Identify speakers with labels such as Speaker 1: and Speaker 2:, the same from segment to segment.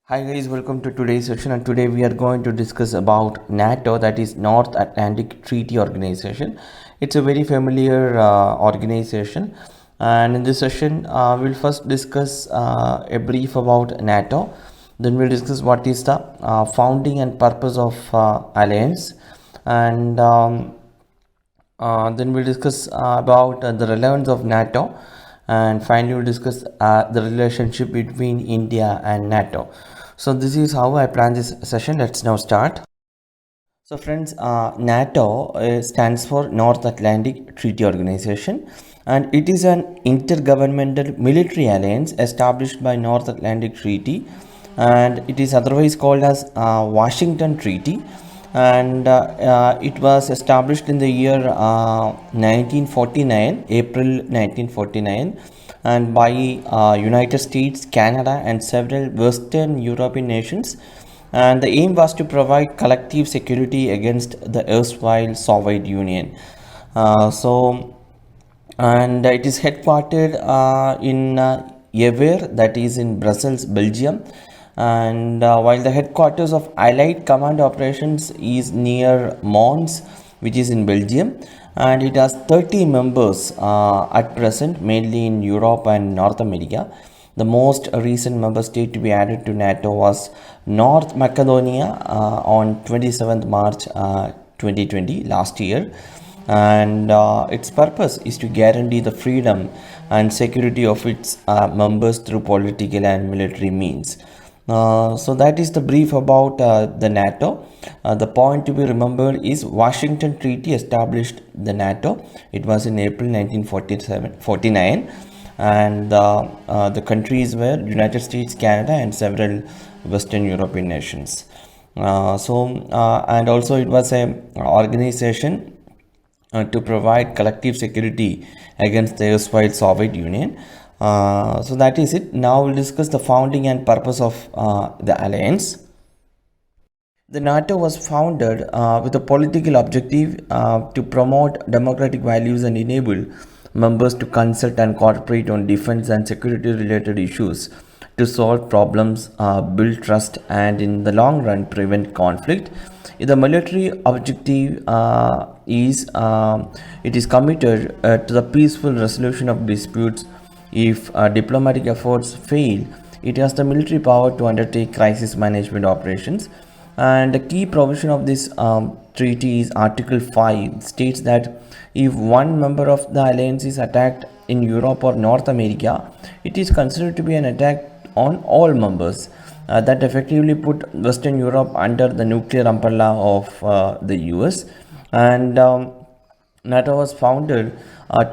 Speaker 1: Hi guys, welcome to today's session, and today we are going to discuss about NATO, that is North Atlantic Treaty Organization. It's a very familiar organization, and in this session we'll first discuss a brief about NATO. Then we'll discuss what is the founding and purpose of alliance, and then we'll discuss about the relevance of NATO, and finally we'll discuss the relationship between India and NATO. So this is how I plan this session. Let's now start. So friends, NATO stands for North Atlantic Treaty Organization, and it is an intergovernmental military alliance established by North Atlantic Treaty, and it is otherwise called as Washington Treaty, and it was established in the year 1949, April 1949, and by United States, Canada, and several Western European nations. And the aim was to provide collective security against the erstwhile Soviet Union. And it is headquartered in Yver, that is in Brussels, Belgium. And while the headquarters of Allied Command Operations is near Mons, which is in Belgium, and it has 30 members at present, mainly in Europe and North America. The most recent member state to be added to NATO was North Macedonia on 27th March 2020, last year. And its purpose is to guarantee the freedom and security of its members through political and military means. So that is the brief about the NATO. The point to be remembered is Washington Treaty established the NATO. It was in April 1949, and the countries were United States, Canada, and several Western European nations. And also it was a organization to provide collective security against the erstwhile Soviet Union. So that is it. Now we'll discuss the founding and purpose of the alliance. The NATO was founded with a political objective to promote democratic values and enable members to consult and cooperate on defense and security related issues to solve problems, build trust, and in the long run prevent conflict. The military objective is it is committed to the peaceful resolution of disputes. If diplomatic efforts fail, it has the military power to undertake crisis management operations. And the key provision of this treaty is Article 5, states that if one member of the alliance is attacked in Europe or North America, it is considered to be an attack on all members. That effectively put Western Europe under the nuclear umbrella of the US. And NATO was founded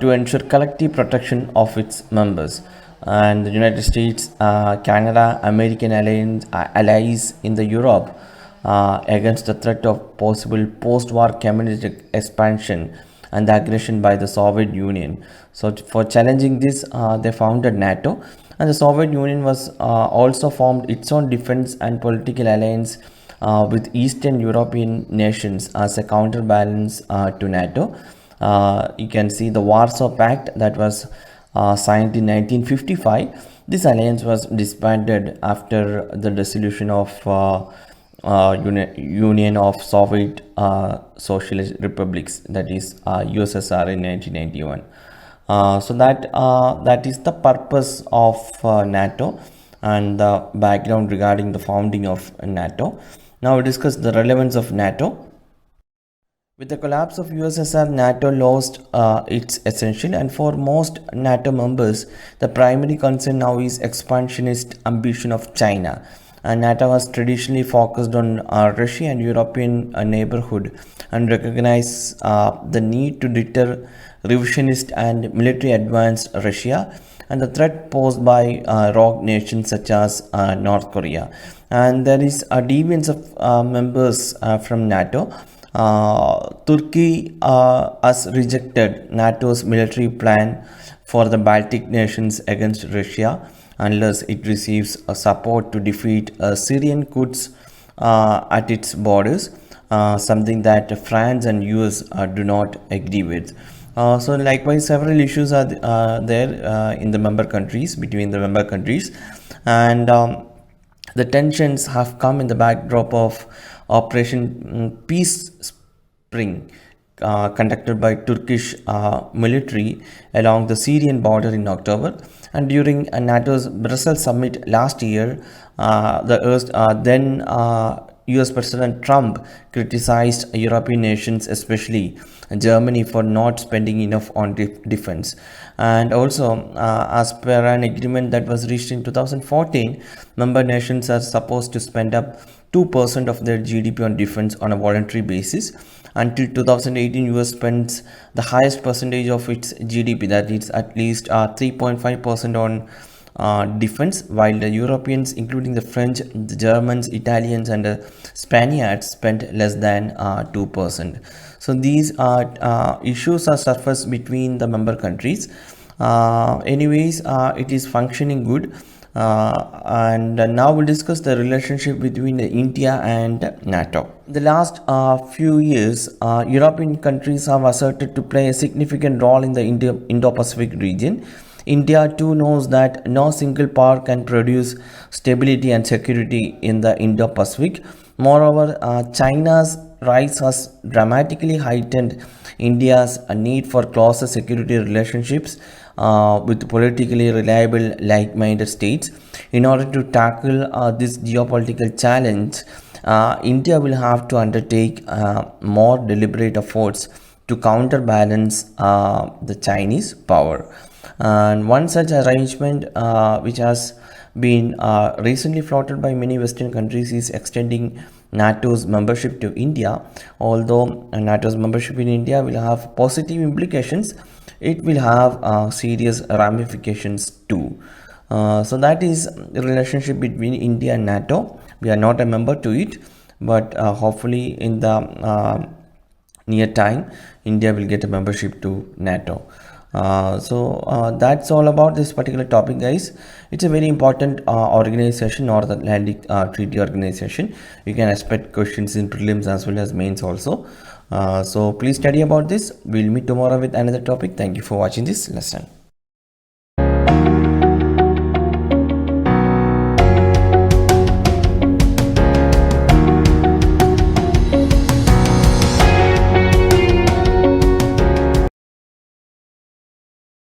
Speaker 1: to ensure collective protection of its members. And the United States, Canada, American allies in the Europe against the threat of possible post-war communist expansion and the aggression by the Soviet Union. So for challenging this, they founded NATO, and the Soviet Union was also formed its own defense and political alliance with Eastern European nations as a counterbalance to NATO. You can see the Warsaw Pact that was signed in 1955. This alliance was disbanded after the dissolution of Union of Soviet Socialist Republics, that is USSR, in 1991. So that is the purpose of NATO and the background regarding the founding of NATO. Now we discuss the relevance of NATO. With the collapse of USSR, NATO lost its essential, and for most NATO members, the primary concern now is expansionist ambition of China. And NATO was traditionally focused on Russia and European neighborhood, and recognized the need to deter revisionist and military advanced Russia and the threat posed by rogue nations such as North Korea. And there is a deviance of members from NATO. Turkey has rejected NATO's military plan for the Baltic nations against Russia unless it receives support to defeat Syrian Kurds at its borders, something that France and US do not agree with. So likewise, several issues are there in the member countries, between the member countries, and The tensions have come in the backdrop of Operation Peace Spring, conducted by Turkish military along the Syrian border in October, and during NATO's Brussels summit last year, then US President Trump criticized European nations, especially Germany, for not spending enough on defense. And also, as per an agreement that was reached in 2014, member nations are supposed to spend up 2% of their GDP on defense on a voluntary basis. Until 2018, US spends the highest percentage of its GDP, that is at least 3.5% on defense, while the Europeans, including the French, the Germans, Italians, and the Spaniards, spent less than 2%. So these issues are surfaced between the member countries. It is functioning good. And now we'll discuss the relationship between India and NATO. The last few years, European countries have asserted to play a significant role in the Indo-Pacific region. India too knows that no single power can produce stability and security in the Indo-Pacific. Moreover, China's rise has dramatically heightened India's need for closer security relationships with politically reliable, like-minded states. In order to tackle this geopolitical challenge, India will have to undertake more deliberate efforts to counterbalance the Chinese power. And one such arrangement, which has been recently floated by many Western countries, is extending NATO's membership to India. Although NATO's membership in India will have positive implications, it will have serious ramifications too. So that is the relationship between India and NATO. We are not a member to it, but hopefully in the near time, India will get a membership to NATO. That's all about this particular topic, guys. It's a very important organization, North Atlantic Treaty Organization. You can expect questions in prelims as well as mains also. So please study about this. We'll meet tomorrow with another topic. Thank you for watching this lesson.